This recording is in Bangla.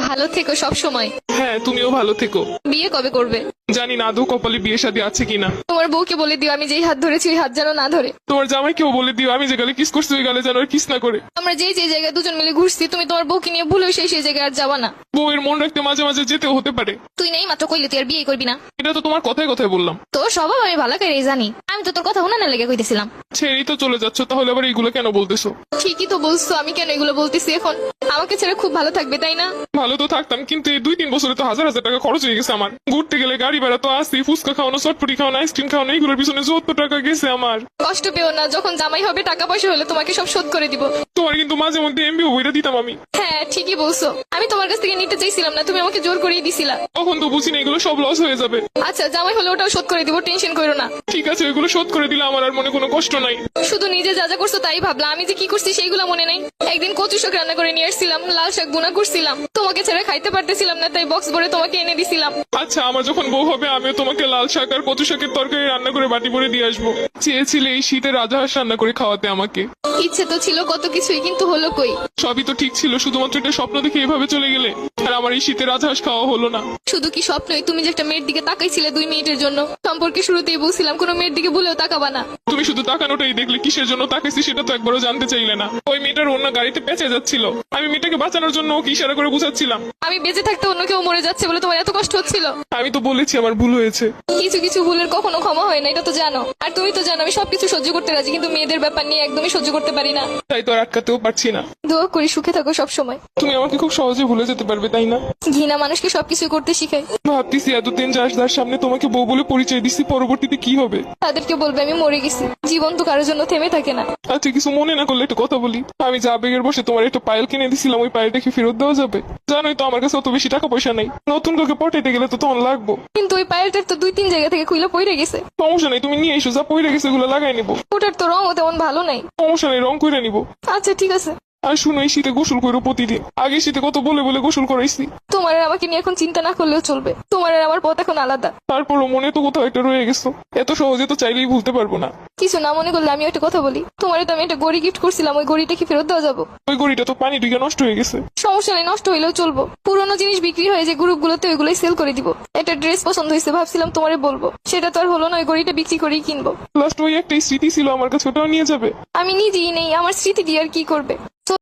ভালো থেকো সব সময়। হ্যাঁ, তুমিও ভালো থেকো। বিয়ে কবে করবে? জানি না আদৌ কপালে বিয়ে শাদী আছে কিনা। তোমার বউকে বলে দিও আমি যেই হাত ধরেছি ওই হাত যেন না ধরে। তোমার জামাইকেও বলে দিও আমি যে গালে কিস করছি ওই গালে যেন আর কিস না করে। আমরা যেই জায়গায় দুজন মিলে ঘুরছি তুমি তোমার বউকে নিয়ে ভুলেও সেই জায়গায় আর যাবা না। বউয়ের মন রাখতে মাঝে মাঝে যেতেও হতে পারে। তুই নেই মাত্র কইলে তুই আর বিয়ে করবি না। এটা তো তোমার কথায় কথায় বললাম। তোর স্বভাব আমি ভালো করে জানি, আমি তো তোর কথা উনানে লেগে কইতেছিলাম। ছেড়েই তো চলে যাচ্ছ, তাহলে আবার এইগুলো কেন বলতেছো? ঠিকই তো বলছো, আমি কেন এগুলো বলতেছি এখন? আমাকে ছেড়ে খুব ভালো থাকবে তাই না? ভালো তো থাকতাম, কিন্তু এই 2-3 বছরে তো হাজার হাজার টাকা খরচ হয়ে গেছে আমার। ঘুরতে গেলে গাড়ি ভাড়া তো আসি, ফুচকা খাওয়ানো, চটপটি খাওয়ানো, আইসক্রিম খাওয়ানো, এইগুলোর পিছনে 70 টাকা গেছে আমার। কষ্ট পেও না, যখন জামাই হবে টাকা পয়সা হলে তোমাকে সব শোধ করে দিব। তোমার কিন্তু মাঝে মধ্যে এমবিও বইটা দিতাম আমি। হ্যাঁ ঠিকই বলছো, আমি তোমার কাছ থেকে নিতে চাইছিলাম না, তুমি আমাকে জোর করিয়ে দিছিলা। তখন তো বুঝি না এগুলো সব লস হয়ে যাবে। আচ্ছা জামাই হলে ওটাও শোধ করে দিব, টেনশন করো না। ঠিক আছে, ওইগুলো শোধ করে দিলে আমার আর মনে কোনো কষ্ট নাই। শুধু নিজে যা যা করছো তাই ভাবলা, আমি যে কি করছি সেইগুলো মনে নাই। একদিন কচু শাক রান্না করে নিয়ে আসছিলাম, লাল শাক বোনা করছিলাম, তোমাকে ছেড়ে খাইতে পারতেছিলাম না তাই বক্স ভরে তোমাকে এনে দিছিলাম। আচ্ছা, আমার যখন বউ হবে আমিও তোমাকে লাল শাক আর কচু শাকের তরকারি রান্না করে বাটি ভরে দিয়ে আসবো। চেয়েছিলে এই শীতে রাজহাঁস রান্না করে খাওয়াতে আমাকে। ইচ্ছে তো ছিল কত কিছুই, কিন্তু হলো কই? সবই তো ঠিক ছিল, শুধুমাত্র একটা স্বপ্ন দেখে এভাবে চলে গেলে। আর আমার এই শীতে রাজহাঁস খাওয়া হলো না। শুধু কি স্বপ্নই? তুমি যে একটা মেয়ের দিকে তাকাইছিলে 2 মিনিটের জন্য, সম্পর্কে শুরুতেই বলছিলাম কোনো মেয়ের দিকে ভুলেও তাকাবা না। তুমি শুধু তাকানোটাই দেখলে, কিসের জন্য তাকাইছি সেটা তো একবারও জানতে চাইলে না। ওই মেয়েটার অন্য গাড়িতে পেঁচে যাচ্ছিল, আমি মেয়েটাকে বাঁচানোর জন্য ওকে ইশারা করে বুঝাচ্ছিলাম। আমি বেঁচে থাকতে অন্য কেউ মরে যাচ্ছে বলে তোমার এত কষ্ট হচ্ছিল? আমি তো বলেছি আমার ভুল হয়েছে। কিছু কিছু ভুলের কখনো ক্ষমা হয় না, এটা তো জানো। আর তুমি তো জানো আমি সবকিছু সহ্য করতে রাজি, কিন্তু মেয়েদের ব্যাপার নিয়ে একদমই সহ্য করতে পারি না। তাই তো আর আটকাতেও পারছি না। দোয়া করি সুখে থাকো সব সময়। তুমি আমাকে খুব সহজে ভুলে যেতে পারবে তাই না? ঘৃণা মানুষকে সবকিছু করতে শিখায়। ভাবতেছি এতদিন যার সামনে তোমাকে বউ বলে পরিচয় দিচ্ছি, পরবর্তীতে কি হবে? তাদেরকে বলবে আমি মরে গেছি। জীবন তো কারোর জন্য থেমে থাকে না। আচ্ছা, কিছু মনে না করলে একটু কথা বলি। আমি যা আবেগের বসে তোমার একটা পায়েল কিনে দিছিলাম, ওই পায়েলটা কি ফেরত দেওয়া যাবে? জানোই তো আমার কাছে অত বেশি টাকা পয়সা নেই। নতুন কাউকে পটাইতে গেলে তো তখন লাগবো। কিন্তু ওই পায়েলটার তো 2-3 জায়গা থেকে খুইলা পড়ে গেছে। সমস্যা নেই, তুমি নিয়ে এসো, যা পইরে গেছে এগুলো লাগাই নিবো। ওটার তো রঙও তেমন ভালো নাই। সমস্যা নেই, রং করে নিবো। আচ্ছা ঠিক আছে। আর শুনো, এই শীতে গোসল করো প্রতিদিন। আগে শীতে কত বলে বলে গোসল করাইছি। তোমার আর আমাকে নিয়ে এখন চিন্তা না করলেও চলবে, তোমার আর আমার পথ এখন আলাদা। তারপরও মনে তো কোথাও একটা রয়ে গেছো। এত সহজে তো চাইলেই ভুলতে পারবো না। কিছু না মনে করলে আমি একটা কথা বলি। তোমারে তো আমি একটা গড়ি গিফট করছিলাম, ওই গড়িটা কি ফেরত দেওয়া যাবো? ওই গড়িটা তো পানি ঢুকে নষ্ট হয়ে গেছে। সমস্যা নেই, নষ্ট হইলেও চলবো। পুরোনো জিনিস বিক্রি হয়ে যে গ্রুপগুলোতে ওইগুলোই সেল করে দিব। একটা ড্রেস পছন্দ হয়েছে, ভাবছিলাম তোমারে বলবো, সেটা তো আর হলো না। ওই গড়িটা বিক্রি করেই কিনবো। লাস্ট ওই একটাই স্মৃতি ছিল আমার কাছে, ওটাও নিয়ে যাবে। আমি নিজেই নেই, আমার স্মৃতি দিয়ে আর কি করবে?